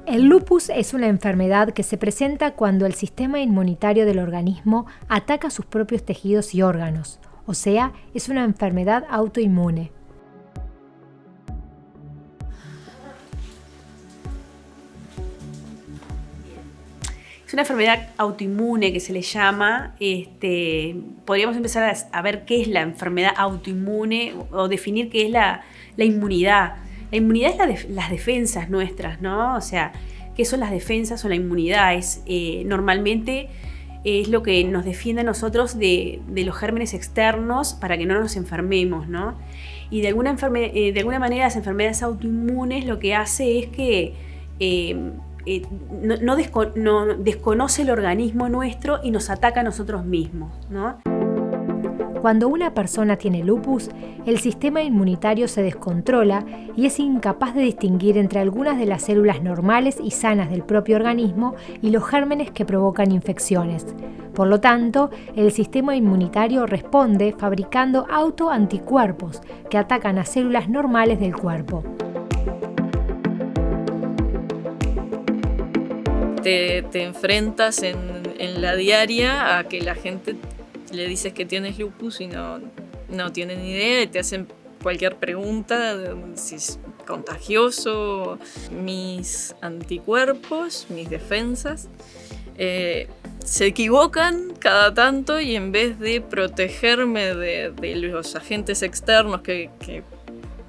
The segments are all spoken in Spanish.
El lupus es una enfermedad que se presenta cuando el sistema inmunitario del organismo ataca sus propios tejidos y órganos, o sea, es una enfermedad autoinmune. Es una enfermedad autoinmune que se le llama. Podríamos empezar a ver qué es la enfermedad autoinmune o definir qué es la inmunidad. La inmunidad es las defensas nuestras, ¿no? O sea, ¿qué son las defensas o la inmunidad? Normalmente es lo que nos defiende a nosotros de los gérmenes externos para que no nos enfermemos, ¿no? Y de alguna manera las enfermedades autoinmunes lo que hace es que desconoce el organismo nuestro y nos ataca a nosotros mismos, ¿no? Cuando una persona tiene lupus, el sistema inmunitario se descontrola y es incapaz de distinguir entre algunas de las células normales y sanas del propio organismo y los gérmenes que provocan infecciones. Por lo tanto, el sistema inmunitario responde fabricando autoanticuerpos que atacan a células normales del cuerpo. Te enfrentas en la diaria a que la gente le dices que tienes lupus y no tienen ni idea y te hacen cualquier pregunta de si es contagioso. Mis anticuerpos, mis defensas, se equivocan cada tanto y en vez de protegerme de los agentes externos, que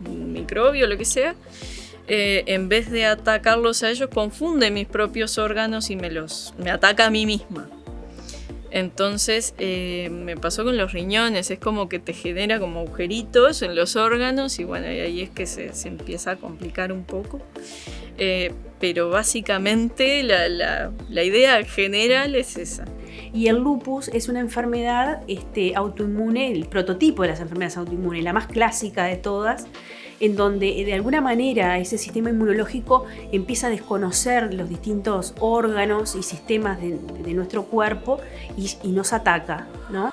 un microbio o lo que sea, en vez de atacarlos a ellos, confunde mis propios órganos y me ataca a mí misma. Entonces me pasó con los riñones, es como que te genera como agujeritos en los órganos y bueno, y ahí es que se empieza a complicar un poco. Pero básicamente la idea general es esa. Y el lupus es una enfermedad autoinmune, el prototipo de las enfermedades autoinmunes, la más clásica de todas, en donde de alguna manera ese sistema inmunológico empieza a desconocer los distintos órganos y sistemas de nuestro cuerpo y nos ataca, ¿no?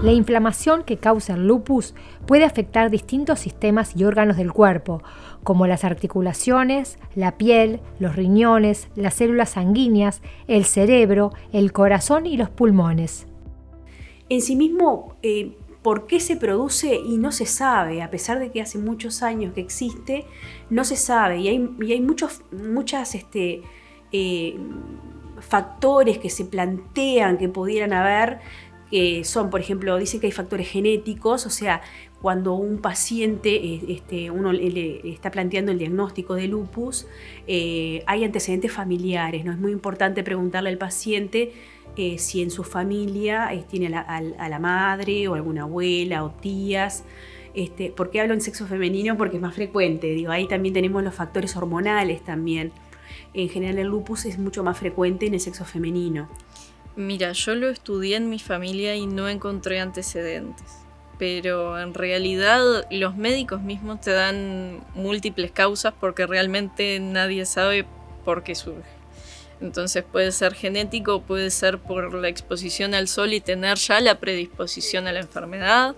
La inflamación que causa el lupus puede afectar distintos sistemas y órganos del cuerpo, como las articulaciones, la piel, los riñones, las células sanguíneas, el cerebro, el corazón y los pulmones. En sí mismo, ¿por qué se produce? Y no se sabe, a pesar de que hace muchos años que existe, no se sabe. Y hay muchos factores que se plantean que pudieran haber, que son, por ejemplo, dice que hay factores genéticos, o sea, cuando un paciente, uno le está planteando el diagnóstico de lupus, hay antecedentes familiares, ¿no? Es muy importante preguntarle al paciente si en su familia tiene a la madre o alguna abuela o tías. ¿Por qué hablo en sexo femenino? Porque es más frecuente. Digo, ahí también tenemos los factores hormonales también. En general el lupus es mucho más frecuente en el sexo femenino. Mira, yo lo estudié en mi familia y no encontré antecedentes, pero en realidad los médicos mismos te dan múltiples causas porque realmente nadie sabe por qué surge. Entonces puede ser genético, puede ser por la exposición al sol y tener ya la predisposición a la enfermedad,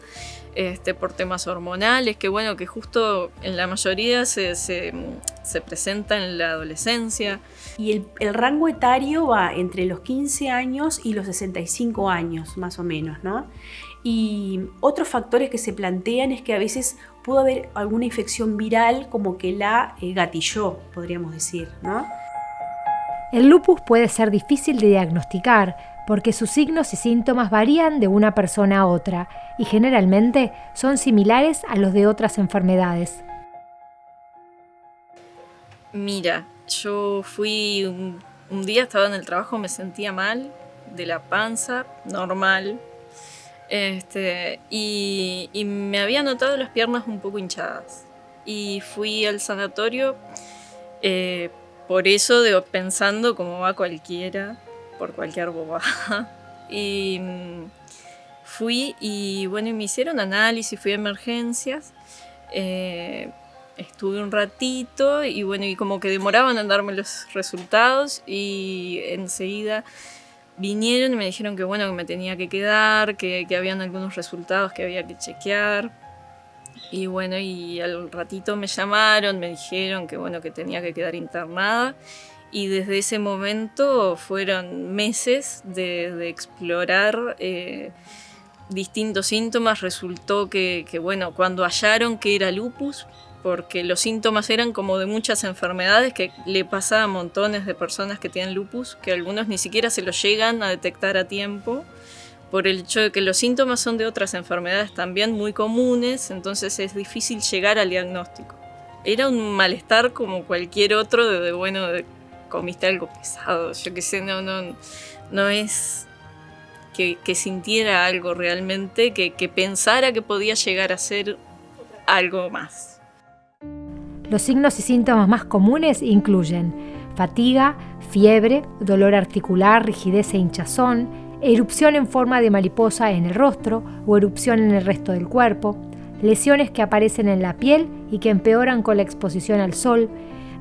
por temas hormonales, que bueno, que justo en la mayoría se presenta en la adolescencia. Y el rango etario va entre los 15 años y los 65 años, más o menos, ¿no? Y otros factores que se plantean es que a veces pudo haber alguna infección viral como que la gatilló, podríamos decir, ¿no? El lupus puede ser difícil de diagnosticar porque sus signos y síntomas varían de una persona a otra y generalmente son similares a los de otras enfermedades. Mira, yo fui un día, estaba en el trabajo, me sentía mal, de la panza, normal, y me había notado las piernas un poco hinchadas. Y fui al sanatorio, por eso, pensando cómo va cualquiera, por cualquier bobada. Y fui y bueno, me hicieron análisis, fui a emergencias. Estuve un ratito y bueno, y como que demoraban en darme los resultados y enseguida vinieron y me dijeron que bueno, que me tenía que quedar, que habían algunos resultados que había que chequear. Y bueno, y al ratito me llamaron, me dijeron que bueno, que tenía que quedar internada. Y desde ese momento fueron meses de explorar distintos síntomas. Resultó que bueno, cuando hallaron que era lupus, porque los síntomas eran como de muchas enfermedades que le pasa a montones de personas que tienen lupus, que algunos ni siquiera se los llegan a detectar a tiempo, por el hecho de que los síntomas son de otras enfermedades también muy comunes, entonces es difícil llegar al diagnóstico. Era un malestar como cualquier otro, de comiste algo pesado, yo qué sé, no es que sintiera algo realmente, que pensara que podía llegar a ser algo más. Los signos y síntomas más comunes incluyen fatiga, fiebre, dolor articular, rigidez e hinchazón, erupción en forma de mariposa en el rostro o erupción en el resto del cuerpo, lesiones que aparecen en la piel y que empeoran con la exposición al sol,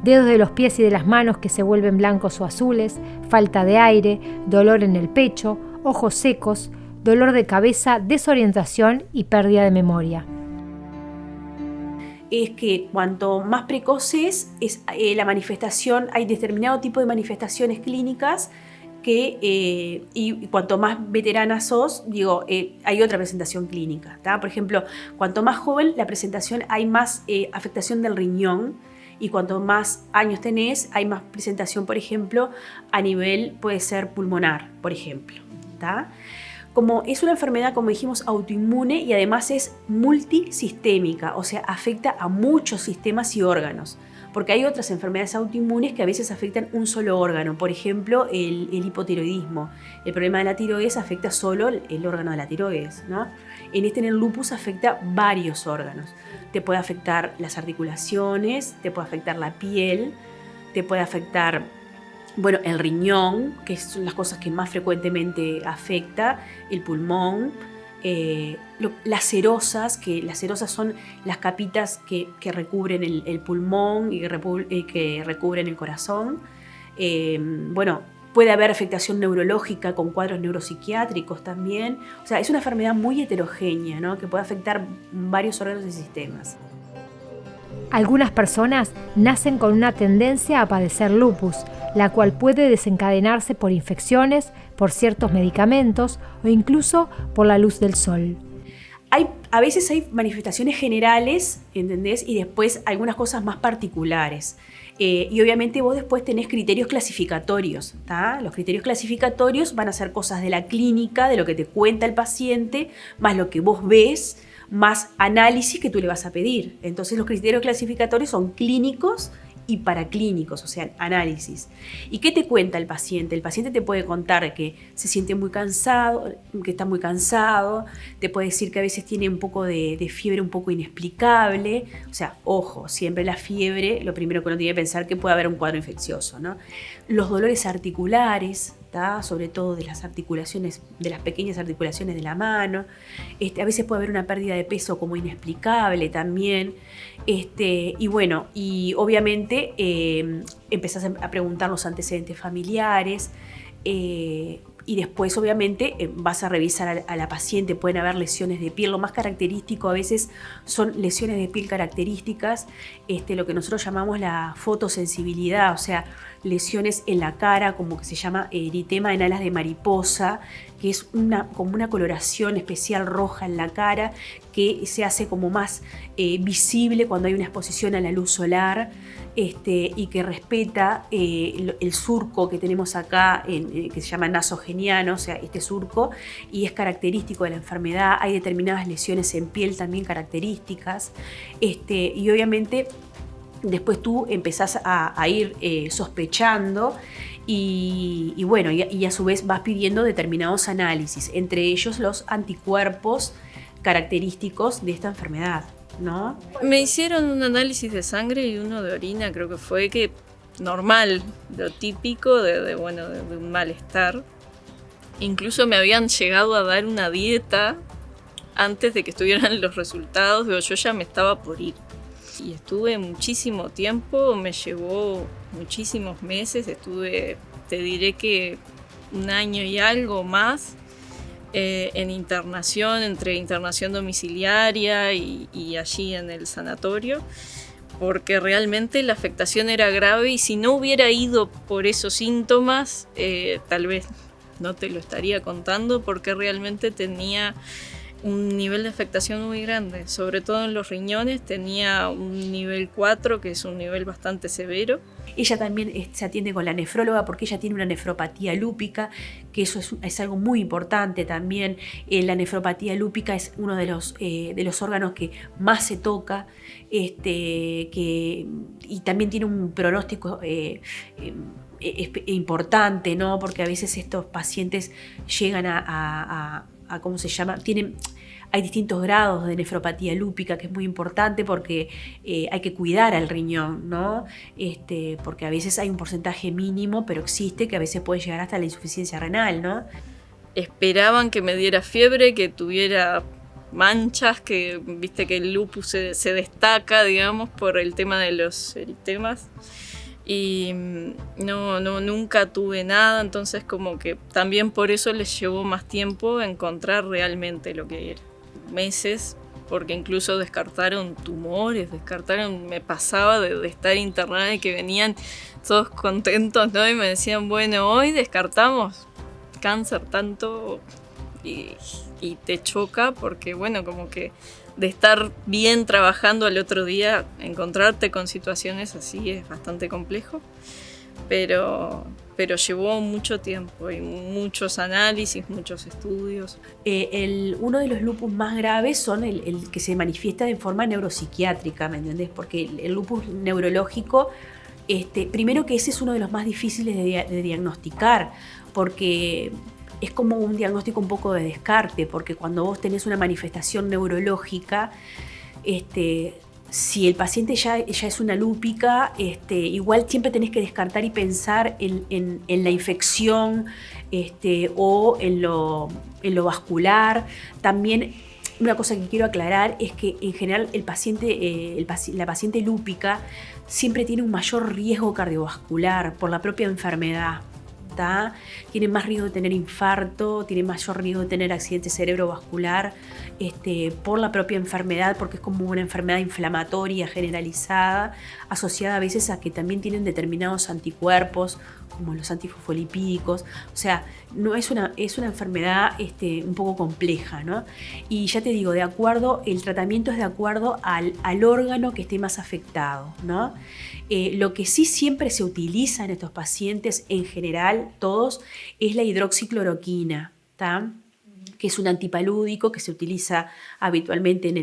dedos de los pies y de las manos que se vuelven blancos o azules, falta de aire, dolor en el pecho, ojos secos, dolor de cabeza, desorientación y pérdida de memoria. Es que cuanto más precoces es la manifestación, hay determinado tipo de manifestaciones clínicas y cuanto más veterana sos, hay otra presentación clínica, ¿tá? Por ejemplo, cuanto más joven la presentación, hay más afectación del riñón, y cuanto más años tenés, hay más presentación, por ejemplo, a nivel, puede ser pulmonar, por ejemplo, ¿tá? Como es una enfermedad, como dijimos, autoinmune y además es multisistémica, o sea, afecta a muchos sistemas y órganos, porque hay otras enfermedades autoinmunes que a veces afectan un solo órgano, por ejemplo, el hipotiroidismo. El problema de la tiroides afecta solo el órgano de la tiroides, ¿no? En el lupus afecta varios órganos. Te puede afectar las articulaciones, te puede afectar la piel, te puede afectar, bueno, el riñón, que son las cosas que más frecuentemente afecta, el pulmón, las serosas, que las serosas son las capitas que recubren el pulmón y que recubren el corazón. Puede haber afectación neurológica con cuadros neuropsiquiátricos también. O sea, es una enfermedad muy heterogénea, ¿no? Que puede afectar varios órganos y sistemas. Algunas personas nacen con una tendencia a padecer lupus, la cual puede desencadenarse por infecciones, por ciertos medicamentos o incluso por la luz del sol. A veces hay manifestaciones generales, ¿entendés? Y después algunas cosas más particulares. Y obviamente vos después tenés criterios clasificatorios, ¿tá? Los criterios clasificatorios van a ser cosas de la clínica, de lo que te cuenta el paciente, más lo que vos ves, más análisis que tú le vas a pedir. Entonces los criterios clasificatorios son clínicos y paraclínicos, o sea, análisis. ¿Y qué te cuenta el paciente? El paciente te puede contar que se siente muy cansado, que está muy cansado, te puede decir que a veces tiene un poco de fiebre un poco inexplicable. O sea, ojo, siempre la fiebre, lo primero que uno tiene que pensar que puede haber un cuadro infeccioso, ¿no? Los dolores articulares, ¿tá? Sobre todo de las articulaciones, de las pequeñas articulaciones de la mano. A veces puede haber una pérdida de peso como inexplicable también. Y obviamente empezás a preguntar los antecedentes familiares. Y después obviamente vas a revisar a la paciente, pueden haber lesiones de piel, lo más característico a veces son lesiones de piel características, lo que nosotros llamamos la fotosensibilidad, o sea, lesiones en la cara, como que se llama eritema en alas de mariposa, que es como una coloración especial roja en la cara, que se hace como más visible cuando hay una exposición a la luz solar, y que respeta el surco que tenemos acá, que se llama nasogeniano, o sea, este surco, y es característico de la enfermedad. Hay determinadas lesiones en piel también características, y obviamente después tú empezás a ir sospechando y a su vez vas pidiendo determinados análisis, entre ellos los anticuerpos característicos de esta enfermedad, ¿no? Me hicieron un análisis de sangre y uno de orina, creo que fue que normal, lo típico de un malestar. Incluso me habían llegado a dar una dieta antes de que estuvieran los resultados, pero yo ya me estaba por ir. Y estuve muchísimo tiempo, me llevó muchísimos meses, te diré que un año y algo más, en internación, entre internación domiciliaria y allí en el sanatorio, porque realmente la afectación era grave y si no hubiera ido por esos síntomas, tal vez no te lo estaría contando, porque realmente tenía un nivel de afectación muy grande, sobre todo en los riñones. Tenía un nivel 4, que es un nivel bastante severo. Ella también se atiende con la nefróloga porque ella tiene una nefropatía lúpica, que eso es algo muy importante también. La nefropatía lúpica es uno de los órganos que más se toca, y también tiene un pronóstico importante, ¿no? Porque a veces estos pacientes llegan a ¿cómo se llama? Hay distintos grados de nefropatía lúpica, que es muy importante porque hay que cuidar al riñón, ¿no? Porque a veces hay un porcentaje mínimo, pero existe, que a veces puede llegar hasta la insuficiencia renal, ¿no? Esperaban que me diera fiebre, que tuviera manchas, que viste que el lupus se destaca, digamos, por el tema de los eritemas. Y nunca tuve nada, entonces como que también por eso les llevó más tiempo encontrar realmente lo que era. Meses, porque incluso descartaron tumores, me pasaba de estar internada y que venían todos contentos, ¿no? Y me decían, bueno, hoy descartamos cáncer tanto, y te choca porque, bueno, como que de estar bien trabajando al otro día, encontrarte con situaciones así es bastante complejo, pero llevó mucho tiempo y muchos análisis, muchos estudios. Uno de los lupus más graves son el que se manifiesta de forma neuropsiquiátrica, ¿me entendés? Porque el lupus neurológico, primero que ese es uno de los más difíciles de diagnosticar, porque es como un diagnóstico un poco de descarte, porque cuando vos tenés una manifestación neurológica, si el paciente ya es una lúpica, igual siempre tenés que descartar y pensar en la infección, o en lo vascular. También una cosa que quiero aclarar es que en general la paciente lúpica siempre tiene un mayor riesgo cardiovascular por la propia enfermedad. Tiene más riesgo de tener infarto, tiene mayor riesgo de tener accidente cerebrovascular, por la propia enfermedad, porque es como una enfermedad inflamatoria generalizada, asociada a veces a que también tienen determinados anticuerpos, como los antifosfolipídicos. O sea, no es una enfermedad un poco compleja, ¿no? Y ya te digo, el tratamiento es de acuerdo al órgano que esté más afectado, ¿no? Lo que sí siempre se utiliza en estos pacientes, en general, todos, es la hidroxicloroquina, ¿tá? Que es un antipalúdico que se utiliza habitualmente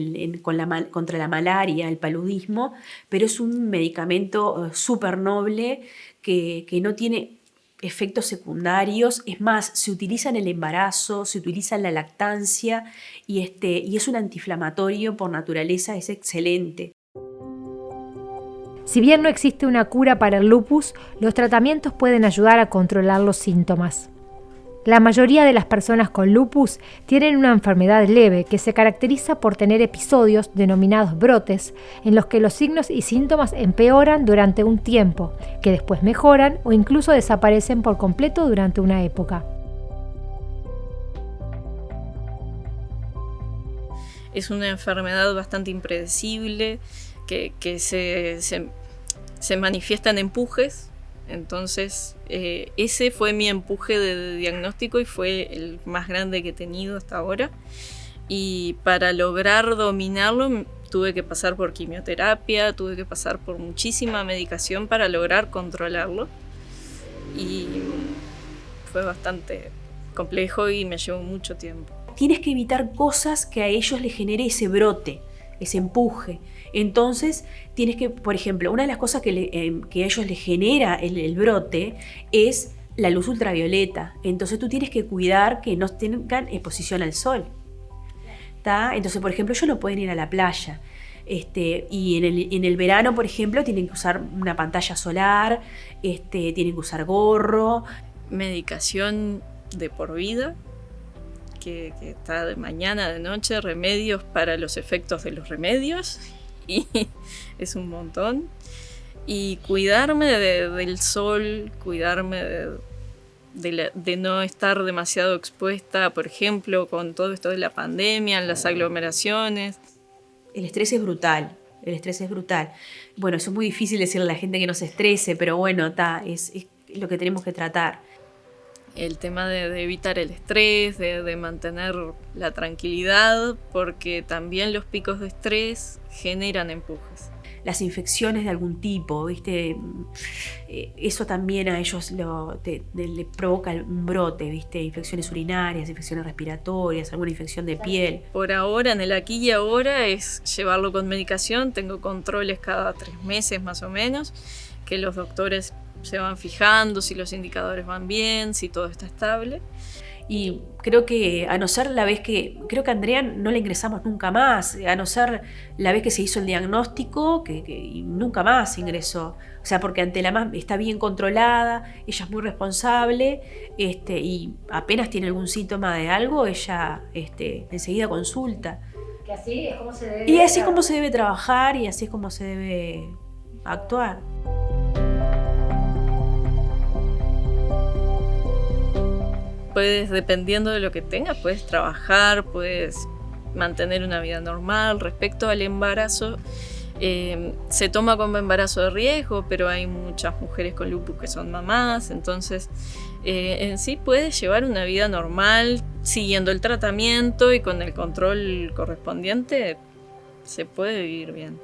contra la malaria, el paludismo, pero es un medicamento súper noble que no tiene efectos secundarios. Es más, se utiliza en el embarazo, se utiliza en la lactancia y es un antiinflamatorio por naturaleza, es excelente. Si bien no existe una cura para el lupus, los tratamientos pueden ayudar a controlar los síntomas. La mayoría de las personas con lupus tienen una enfermedad leve que se caracteriza por tener episodios denominados brotes, en los que los signos y síntomas empeoran durante un tiempo, que después mejoran o incluso desaparecen por completo durante una época. Es una enfermedad bastante impredecible que se manifiesta en empujes. Entonces ese fue mi empuje de diagnóstico y fue el más grande que he tenido hasta ahora. Y para lograr dominarlo tuve que pasar por quimioterapia, tuve que pasar por muchísima medicación para lograr controlarlo. Y fue bastante complejo y me llevó mucho tiempo. Tienes que evitar cosas que a ellos les genere ese brote, ese empuje. Entonces tienes que, por ejemplo, una de las cosas que a ellos les genera el brote es la luz ultravioleta. Entonces tú tienes que cuidar que no tengan exposición al sol. ¿Tá? Entonces, por ejemplo, ellos no pueden ir a la playa. Y en el verano, por ejemplo, tienen que usar una pantalla solar, tienen que usar gorro. Medicación de por vida, que está de mañana, de noche, remedios para los efectos de los remedios, y es un montón. Y cuidarme del sol, cuidarme de no estar demasiado expuesta, por ejemplo, con todo esto de la pandemia, las aglomeraciones. El estrés es brutal. El estrés es brutal. Bueno, eso es muy difícil decirle a la gente que no se estrese, pero bueno, es lo que tenemos que tratar. El tema de evitar el estrés, de mantener la tranquilidad, porque también los picos de estrés generan empujes. Las infecciones de algún tipo, ¿viste? Eso también a ellos le provoca un brote, ¿viste? Infecciones urinarias, infecciones respiratorias, alguna infección de piel. Por ahora, en el aquí y ahora, es llevarlo con medicación. Tengo controles cada 3 meses más o menos, que los doctores se van fijando si los indicadores van bien, si todo está estable. Y creo que a no ser la vez creo que a Andrea no la ingresamos nunca más, a no ser la vez que se hizo el diagnóstico, y nunca más ingresó. O sea, porque ante la más está bien controlada, ella es muy responsable, y apenas tiene algún síntoma de algo, ella enseguida consulta. Que así es como se debe. Y así es como se debe trabajar y así es como se debe actuar. Puedes, dependiendo de lo que tengas, puedes trabajar, puedes mantener una vida normal. Respecto al embarazo, se toma como embarazo de riesgo, pero hay muchas mujeres con lupus que son mamás, entonces en sí puedes llevar una vida normal siguiendo el tratamiento y con el control correspondiente se puede vivir bien.